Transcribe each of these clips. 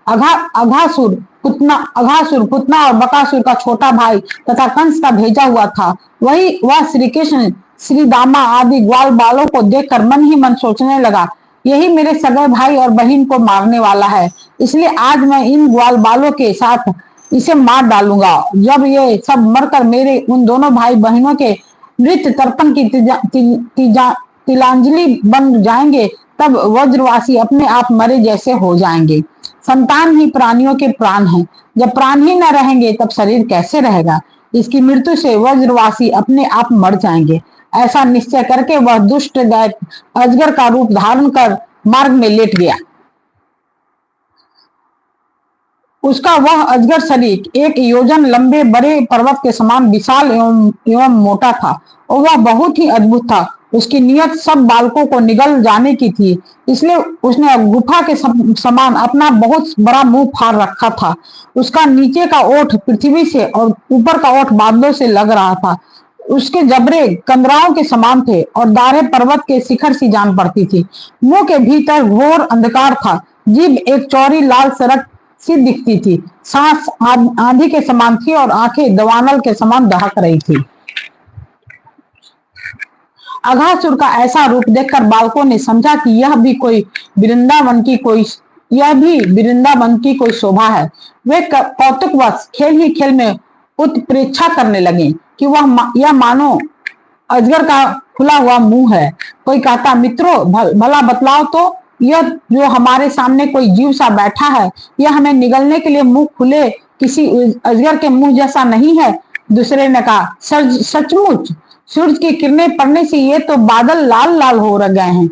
अघासुर पुतना और बकासुर का छोटा भाई तथा कंस का भेजा हुआ था। वह श्री कृष्ण, श्री दामा आदि ग्वाल बालों को देखकर मन ही मन सोचने लगा, यही मेरे सगे भाई और बहन को मारने वाला है, इसलिए आज मैं इन ग्वाल बालों के साथ इसे मार डालूंगा। जब ये सब मरकर मेरे उन दोनों भाई बहनों के मृत तर्पण की तिलांजलि बन जाएंगे, तब वज्रवासी अपने आप मरे जैसे हो जाएंगे। संतान ही प्राणियों के प्राण हैं, जब प्राण ही न रहेंगे तब शरीर कैसे रहेगा। इसकी मृत्यु से वज्रवासी अपने आप मर जाएंगे। ऐसा निश्चय करके वह दुष्ट दैत्य अजगर का रूप धारण कर मार्ग में लेट गया। उसका वह अजगर शरीर 1 योजन लंबे बड़े पर्वत के समान विशाल एवं मोटा था और वह बहुत ही अद्भुत था। उसकी नियत सब बालकों को निगल जाने की थी, इसलिए उसने गुफा के समान अपना बहुत बड़ा मुंह फाड़ रखा था। उसका नीचे का ओठ पृथ्वी से और ऊपर का ओठ बादलों से लग रहा था। उसके जबड़े कंदराओं के समान थे और दाढ़ें पर्वत के शिखर सी जान पड़ती थी। मुंह के भीतर घोर अंधकार था। जीभ एक चौड़ी लाल सड़क सी दिखती थी। सांस आंधी के समान थी और आंखें दवानल के समान दहक रही थी। अघासुर का ऐसा रूप देखकर बालकों ने समझा कि यह भी वृंदावन की कोई शोभा है। वे कौतुकवश खेल ही खेल में उत्प्रेक्षा करने लगे कि यह मानो अजगर का खुला हुआ मुंह है। कोई कहता, मित्रों भला बतलाओ तो, यह जो हमारे सामने कोई जीव सा बैठा है, यह हमें निगलने के लिए मुंह खुले किसी अजगर के मुंह जैसा नहीं है। दूसरे ने कहा, सचमुच सूरज की किरणें पड़ने से ये तो बादल लाल लाल हो गए हैं।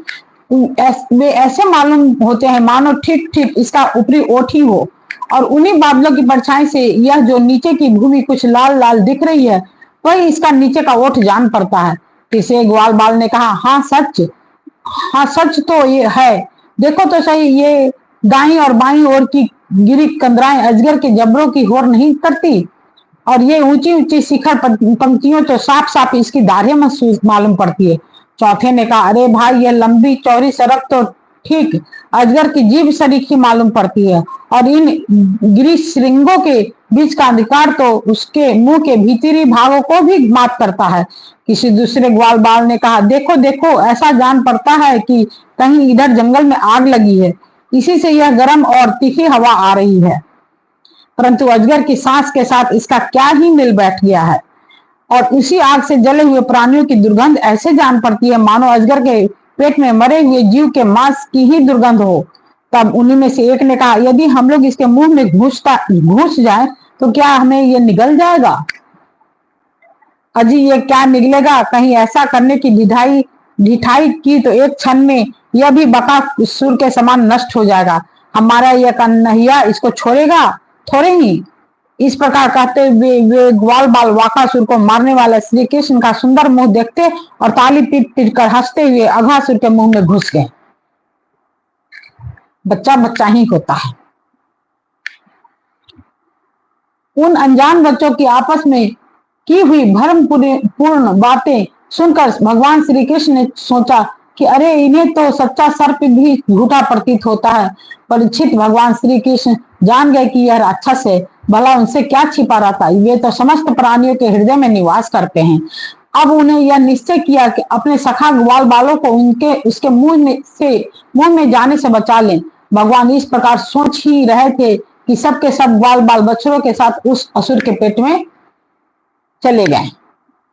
वे ऐसे मालूम होते हैं मानो ठीक ठीक इसका ऊपरी ओठ ही हो, और उन्हीं बादलों की परछाई से यह जो नीचे की भूमि कुछ लाल लाल दिख रही है, वही इसका नीचे का ओठ जान पड़ता है। तीसरे ग्वाल बाल ने कहा, हाँ सच तो ये है। देखो तो सही, ये दाईं और बाईं ओर की गिरी कंदराएं अजगर के जबड़ों की होर नहीं करती, और ये ऊंची ऊंची शिखर पंक्तियों तो साफ साफ इसकी दाढ़ें महसूस मालूम पड़ती है। चौथे ने कहा, अरे भाई, यह लंबी चौड़ी सड़क तो ठीक अजगर की जीभ सरीखी मालूम पड़ती है, और इन गिरी श्रृंगों के बीच का अंधकार तो उसके मुंह के भीतरी भागों को भी मात करता है। किसी दूसरे ग्वाल बाल ने कहा, देखो देखो, ऐसा जान पड़ता है कि कहीं इधर जंगल में आग लगी है, इसी से यह गर्म और तीखी हवा आ रही है। परंतु अजगर की सांस के साथ इसका क्या ही मिल बैठ गया है, और उसी आग से जले हुए प्राणियों की दुर्गंध ऐसे जान पड़ती है मानो अजगर के पेट में मरे हुए जीव के मांस की ही दुर्गंध हो। तब उन्हीं में से एक ने कहा, यदि हम लोग इसके मुंह में घुस जाए तो क्या हमें ये निगल जाएगा? अजी, ये क्या निगलेगा? कहीं ऐसा करने की ढिठाई की तो एक क्षण में यह भी बकासुर के समान नष्ट हो जाएगा। हमारा यह कन्हैया इसको छोड़ेगा थोड़े ही। इस प्रकार कहते हुए वे ग्वाल बाल बकासुर को मारने वाले श्री कृष्ण का सुंदर मुंह देखते और ताली पीट पीट कर हंसते हुए अघासुर के मुंह में घुस गए। बच्चा बच्चा ही होता है। उन अनजान बच्चों की आपस में की हुई भ्रम पूर्ण बातें सुनकर भगवान श्री कृष्ण ने सोचा कि अरे, इन्हें तो सच्चा सर्प भी झूठा प्रतीत होता है। परीक्षित भगवान श्री कृष्ण जान गए कि यह राक्षस है, भला उनसे क्या छिपा रहता, वे तो समस्त प्राणियों के हृदय में निवास करते हैं। अब उन्हें यह निश्चय किया कि अपने सखा ग्वाल बालों को उसके मुंह में जाने से बचा लें। भगवान इस प्रकार सोच ही रहे थे कि सब के सब ग्वाल बाल बछड़ों के साथ उस असुर के पेट में चले गए,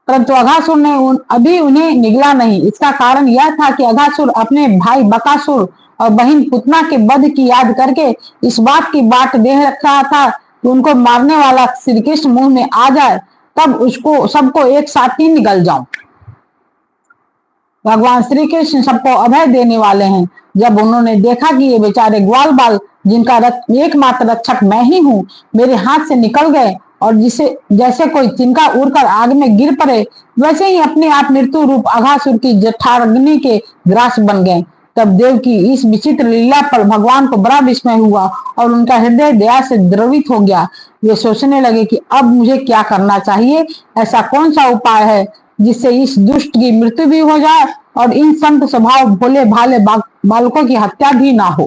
परंतु अघासुर ने अभी उन्हें निगला नहीं। इसका कारण यह था कि अघासुर अपने भाई बकासुर और बहन पुतना के वध की याद करके इस बात की बाट देख रखा था कि उनको मारने वाला श्री कृष्ण मुंह में आ जाए, तब उसको सबको एक साथ ही निगल जाऊं। भगवान श्री कृष्ण सबको अभय देने वाले हैं। जब उन्होंने देखा कि ये बेचारे ग्वाल बाल, जिनका एकमात्र रक्षक मैं ही हूं, मेरे हाथ से निकल गए और जैसे कोई तिनका उड़कर आग में गिर पड़े, वैसे ही अपने आप मृत्यु रूप अघासुर की जठाग्नि के ग्रास बन गए, तब देव की इस विचित्र लीला पर भगवान को बड़ा विस्मय हुआ और उनका हृदय दया से द्रवित हो गया। वे सोचने लगे कि अब मुझे क्या करना चाहिए, ऐसा कौन सा उपाय है जिससे इस दुष्ट की मृत्यु भी हो जाए और इन संत स्वभाव भोले भाले बालकों की हत्या भी ना हो।